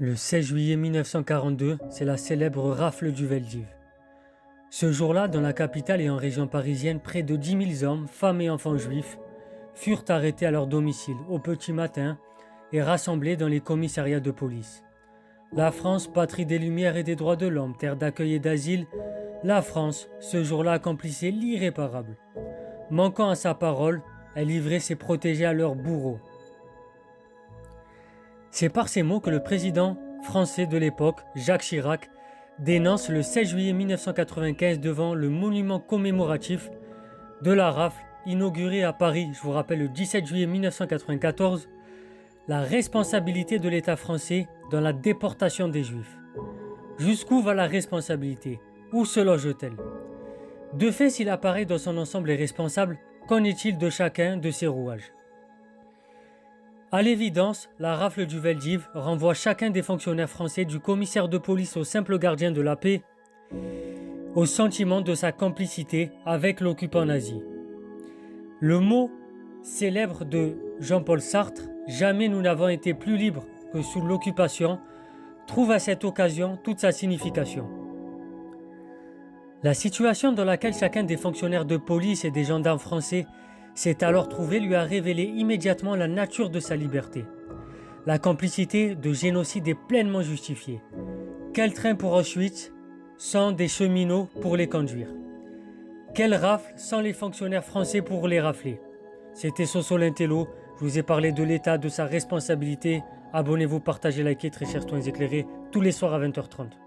Le 16 juillet 1942, c'est la célèbre rafle du Veldiv. Ce jour-là, dans la capitale et en région parisienne, près de 10 000 hommes, femmes et enfants juifs furent arrêtés à leur domicile au petit matin et rassemblés dans les commissariats de police. La France, patrie des Lumières et des droits de l'homme, terre d'accueil et d'asile, la France, ce jour-là, accomplissait l'irréparable. Manquant à sa parole, elle livrait ses protégés à leurs bourreaux. C'est par ces mots que le président français de l'époque, Jacques Chirac, dénonce le 16 juillet 1995 devant le monument commémoratif de la rafle inauguré à Paris, je vous rappelle le 17 juillet 1994, la responsabilité de l'État français dans la déportation des Juifs. Jusqu'où va la responsabilité? Où se loge-t-elle? De fait, si l'appareil dans son ensemble est responsable, qu'en est-il de chacun de ses rouages? À l'évidence, la rafle du Veldiv renvoie chacun des fonctionnaires français du commissaire de police au simple gardien de la paix au sentiment de sa complicité avec l'occupant nazi. Le mot célèbre de Jean-Paul Sartre, « Jamais nous n'avons été plus libres que sous l'occupation », trouve à cette occasion toute sa signification. La situation dans laquelle chacun des fonctionnaires de police et des gendarmes français s'est alors trouvé lui a révélé immédiatement la nature de sa liberté. La complicité de génocide est pleinement justifiée. Quel train pour Auschwitz sans des cheminots pour les conduire? Quelle rafle sans les fonctionnaires français pour les rafler? C'était Soso l'Intello, je vous ai parlé de l'État, de sa responsabilité. Abonnez-vous, partagez, likez, très chers soins éclairés, tous les soirs à 20h30.